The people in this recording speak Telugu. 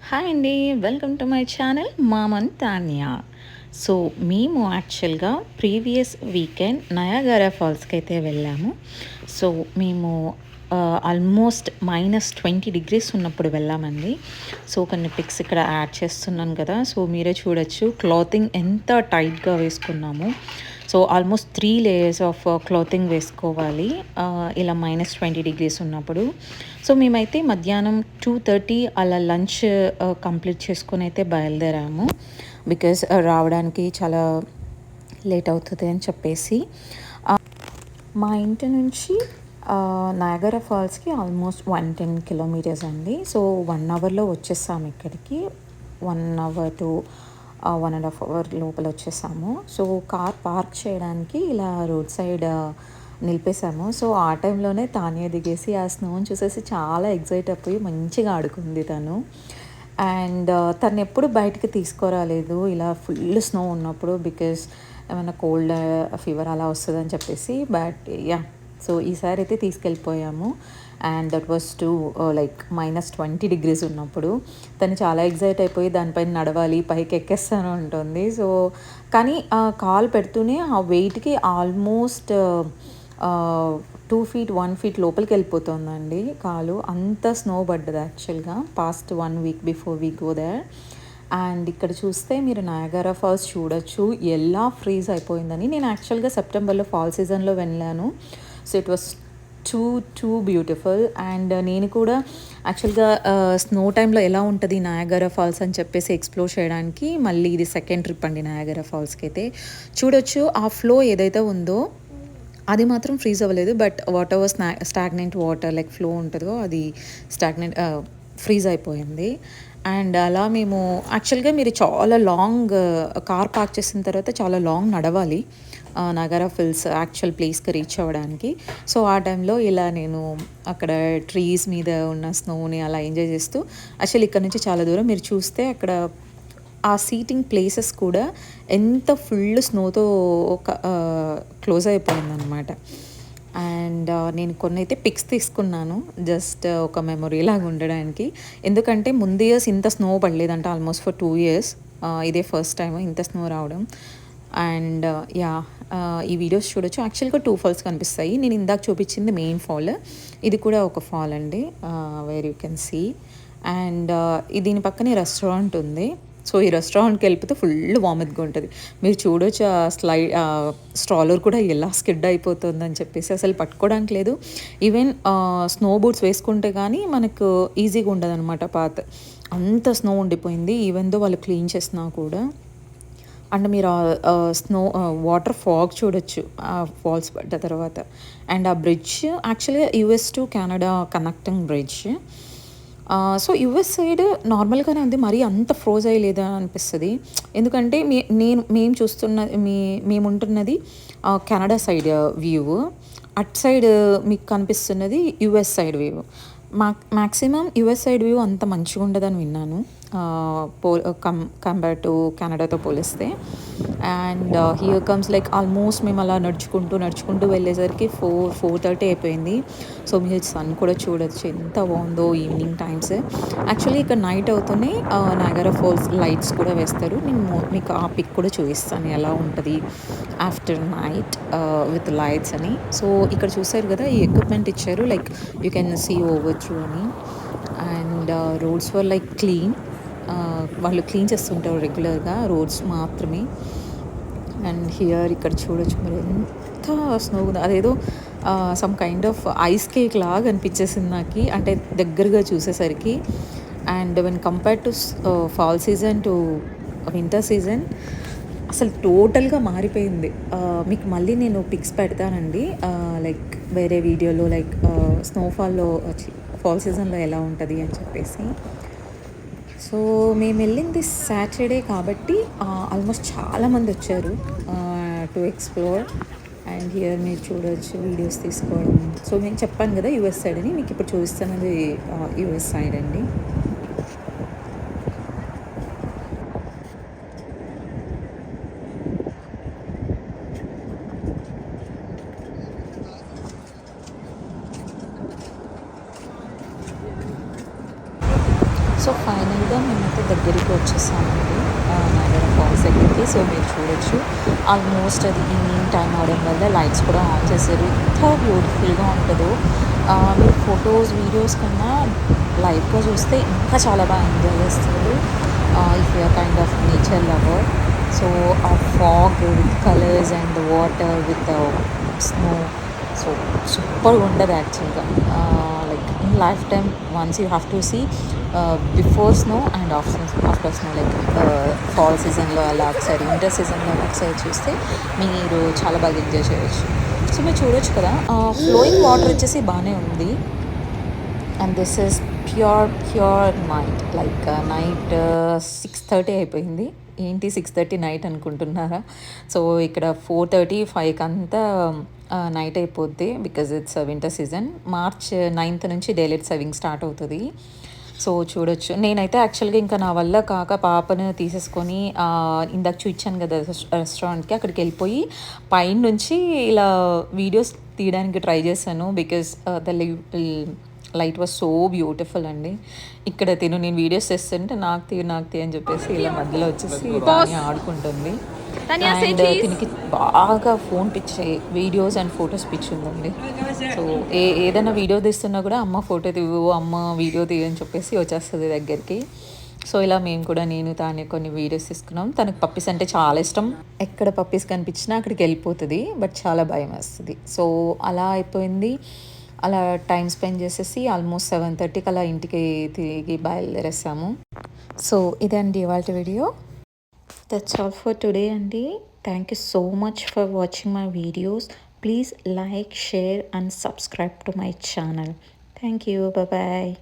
హాయ్ అండి, welcome to my channel మామన్ Tanya. So మేము యాక్చువల్గా ప్రీవియస్ వీకెండ్ నయాగరా ఫాల్స్కి అయితే వెళ్ళాము. సో మేము ఆల్మోస్ట్ -20 degrees ఉన్నప్పుడు వెళ్ళామండి. సో కొన్ని పిక్స్ ఇక్కడ యాడ్ చేస్తున్నాను కదా, సో మీరే చూడొచ్చు క్లాతింగ్ ఎంత టైట్గా వేసుకున్నాము. So almost 3 layers of clothing వేసుకోవాలి ఇలా -20 degrees ఉన్నప్పుడు. సో మేమైతే మధ్యాహ్నం 2:30 అలా లంచ్ కంప్లీట్ చేసుకొని అయితే బయలుదేరాము. బికాజ్ రావడానికి చాలా లేట్ అవుతుంది అని చెప్పేసి. మా ఇంటి నుంచి నయాగరా ఫాల్స్కి ఆల్మోస్ట్ 110 kilometers అండి. సో 1 hourలో వచ్చేసాము ఇక్కడికి. 1 hour to 1.5 hour లోపల వచ్చేసాము. సో కార్ పార్క్ చేయడానికి ఇలా రోడ్ సైడ్ నిలిపేశాము. సో ఆ టైంలోనే తానే దిగేసి ఆ స్నోని చూసేసి చాలా ఎగ్జైట్ అయిపోయి మంచిగా ఆడుకుంది తను. అండ్ తను ఎప్పుడు బయటికి తీసుకురాలేదు ఇలా ఫుల్ స్నో ఉన్నప్పుడు, బికాస్ ఏమైనా కోల్డ్ ఫీవర్ అలా వస్తుందని చెప్పేసి. బట్ యా, సో ఈసారి అయితే తీసుకెళ్ళిపోయాము. And that was to like -20 degrees ఉన్నప్పుడు తను చాలా ఎగ్జైట్ అయిపోయి దానిపైన నడవాలి, పైకి ఎక్కేస్తాను ఉంటుంది. సో కానీ కాలు పెడుతూనే ఆ వెయిట్కి ఆల్మోస్ట్ 2 feet 1 feet లోపలికి వెళ్ళిపోతుందండి కాలు. అంత స్నో పడ్డది యాక్చువల్గా past 1 week before we go there. And ఇక్కడ చూస్తే మీరు నయాగరా ఫాల్స్ చూడొచ్చు ఎలా ఫ్రీజ్ అయిపోయిందని. నేను యాక్చువల్గా సెప్టెంబర్లో ఫాల్ సీజన్లో వెళ్ళాను. So it was two beautiful. And నేను కూడా యాక్చువల్గా స్నో టైంలో ఎలా ఉంటుంది నయాగరా ఫాల్స్ అని చెప్పేసి ఎక్స్ప్లోర్ చేయడానికి మళ్ళీ ఇది సెకండ్ ట్రిప్ అండి నయాగరా ఫాల్స్కి అయితే. చూడొచ్చు ఆ ఫ్లో ఏదైతే ఉందో అది మాత్రం ఫ్రీజ్ అవ్వలేదు. But what ever stagnant water like flow ఉంటుందో అది స్టాగ్నెంట్ ఫ్రీజ్ అయిపోయింది. అండ్ అలా మేము యాక్చువల్గా మీరు చాలా లాంగ్ కార్ పార్క్ చేసిన తర్వాత చాలా లాంగ్ నడవాలి నయాగరా ఫాల్స్ యాక్చువల్ ప్లేస్కి రీచ్ అవ్వడానికి. సో ఆ టైంలో ఇలా నేను అక్కడ ట్రీస్ మీద ఉన్న స్నోని అలా ఎంజాయ్ చేస్తూ, యాక్చువల్ ఇక్కడ నుంచి చాలా దూరం మీరు చూస్తే అక్కడ ఆ సీటింగ్ ప్లేసెస్ కూడా ఎంత ఫుల్ స్నోతో క్లోజ్ అయిపోయిందనమాట. అండ్ నేను కొన్ని అయితే పిక్స్ తీసుకున్నాను జస్ట్ ఒక మెమొరీ లాగా ఉండడానికి. ఎందుకంటే ముందు ఇయర్స్ ఇంత స్నో పడలేదంట ఆల్మోస్ట్ ఫర్ 2 years. ఇదే ఫస్ట్ టైం ఇంత స్నో రావడం. అండ్ యా, ఈ వీడియోస్ చూడొచ్చు. యాక్చువల్గా 2 falls కనిపిస్తాయి. నేను ఇందాక చూపించింది మెయిన్ ఫాల్, ఇది కూడా ఒక ఫాల్ అండి where you can see. And దీని పక్కనే రెస్టారెంట్ ఉంది. సో ఈ రెస్టారెంట్కి వెళ్ళిపోతే ఫుల్ వామిట్గా ఉంటుంది. మీరు చూడొచ్చు ఆ స్ట్రాలర్ కూడా ఎలా స్కిడ్ అయిపోతుందని చెప్పేసి అసలు పట్టుకోవడానికి లేదు. ఈవెన్ స్నో బూట్స్ వేసుకుంటే కానీ మనకు ఈజీగా ఉండదు అనమాట పాత్. అంత స్నో ఉండిపోయింది ఈవెన్ దో వాళ్ళు క్లీన్ చేసినా కూడా. అండ్ మీరు స్నో వాటర్ ఫాగ్ చూడొచ్చు ఆ ఫాల్స్ పడ్డ తర్వాత. అండ్ ఆ బ్రిడ్జ్ యాక్చువల్గా US to Canada connecting bridge. So US side నార్మల్గానే ఉంది, మరీ అంత ఫ్రోజ్ అయ్యలేదా అనిపిస్తుంది. ఎందుకంటే మేము మేము ఉంటున్నది Canada side view, at side మీకు కనిపిస్తున్నది US side view. Maximum US side view అంత మంచిగా ఉండదని విన్నాను కంపేర్ టు కెనడాతో పోలిస్తే. And here comes like almost మేము అలా నడుచుకుంటూ వెళ్ళేసరికి 4:30 అయిపోయింది. సో మీరు సన్ కూడా చూడొచ్చు ఎంత బాగుందో ఈవినింగ్ టైమ్స్. యాక్చువల్లీ ఇక్కడ నైట్ అవుతూనే నయాగరా ఫాల్స్ లైట్స్ కూడా వేస్తారు. నేను మీకు ఆ పిక్ కూడా చూపిస్తాను ఎలా ఉంటుంది ఆఫ్టర్ నైట్ విత్ లైట్స్ అని. సో ఇక్కడ చూసారు కదా ఈ ఎక్విప్మెంట్ ఇచ్చారు, like you can see over through అని. And roads were like clean, వాళ్ళు క్లీన్ చేస్తుంటారు రెగ్యులర్గా రోడ్స్ మాత్రమే. అండ్ హియర్ ఇక్కడ చూడొచ్చు మరి ఎంత స్నో ఉందో, అదేదో some kind of ice cake లాగా అనిపించేసింది నాకు అంటే దగ్గరగా చూసేసరికి. And when compare to fall season to winter season అసలు టోటల్గా మారిపోయింది. మీకు మళ్ళీ నేను పిక్స్ పెడతానండి లైక్ వేరే వీడియోలో, లైక్ స్నోఫాల్లో ఫాల్ సీజన్లో ఎలా ఉంటుంది అని చెప్పేసి. సో మేము వెళ్ళింది సాటర్డే కాబట్టి ఆల్మోస్ట్ చాలామంది వచ్చారు టు ఎక్స్ప్లోర్. అండ్ హియర్ మీరు చూడవచ్చు వీడియోస్ తీసుకోవడం. సో నేను చెప్పాను కదా US సైడ్ అని, మీకు ఇప్పుడు చూపిస్తున్నది US సైడ్ అండి. సో ఫైనల్ ఫైనల్గా మేమైతే దగ్గరికి వచ్చేసామండి నయాగరా ఫాల్స్ దగ్గరికి. సో మీరు చూడొచ్చు, ఆల్మోస్ట్ అది ఈవినింగ్ టైం అవడం వల్ల లైట్స్ కూడా ఆన్ చేశారు. ఎంత బ్యూటిఫుల్గా ఉంటుందో మీరు ఫొటోస్ వీడియోస్ కన్నా లైవ్గా చూస్తే ఇంకా చాలా బాగా ఎంజాయ్ చేస్తారు if you're kind of nature lover. So ఆ fog with colours and the water with snow, so సూపర్గా ఉంటుంది యాక్చువల్గా. Like in life time once you have to see before snow and after snow, like fall సీజన్లో అలా ఒకసారి, వింటర్ సీజన్లో అలా ఒకసారి చూస్తే మీరు చాలా బాగా ఎంజాయ్ చేయొచ్చు. సో మీరు చూడొచ్చు కదా, ఫ్లోయింగ్ వాటర్ వచ్చేసి బాగానే ఉంది. And this is pure night, like night 6:30 అయిపోయింది. ఏంటి 6:30 నైట్ అనుకుంటున్నారా? సో ఇక్కడ 4:30, 5కి అంతా నైట్ అయిపోద్ది, because it's winter season. March 9th నుంచి డైలైట్ సేవింగ్ స్టార్ట్ అవుతుంది. సో చూడొచ్చు, నేనైతే యాక్చువల్గా ఇంకా నా వల్ల కాక పాపను తీసేసుకొని ఇందాక చూపించాను కదా రెస్టారెంట్కి, అక్కడికి వెళ్ళిపోయి పైనుంచి ఇలా వీడియోస్ తీయడానికి ట్రై చేశాను, because the light was so beautiful అండి. ఇక్కడ నేను వీడియోస్ చేస్తుంటే నాకు తీ అని చెప్పేసి ఇలా మధ్యలో వచ్చేసి దాన్ని ఆడుకుంటుంది. అండ్ దీనికి బాగా ఫోన్ పిచ్చి, వీడియోస్ అండ్ ఫొటోస్ పిచ్చి ఉందండి. సో ఏదైనా వీడియో తీస్తున్నా కూడా అమ్మ ఫోటో తీవు, అమ్మ వీడియో తీయ అని చెప్పేసి వచ్చేస్తుంది దగ్గరికి. సో ఇలా మేము కూడా, నేను తానే కొన్ని వీడియోస్ తీసుకున్నాం. తనకు పప్పీస్ అంటే చాలా ఇష్టం. ఎక్కడ పప్పీస్ కనిపించినా అక్కడికి వెళ్ళిపోతుంది, బట్ చాలా భయం వేస్తుంది. సో అలా అయిపోయింది. అలా టైం స్పెండ్ చేసేసి ఆల్మోస్ట్ 7:30కి అలా ఇంటికి తిరిగి బయలుదేరేసాము. సో ఇదండి ఇవాళ video. That's all for today అండి. Thank you so much for watching my videos. Please like, share and subscribe to my channel. Thank you. Bye.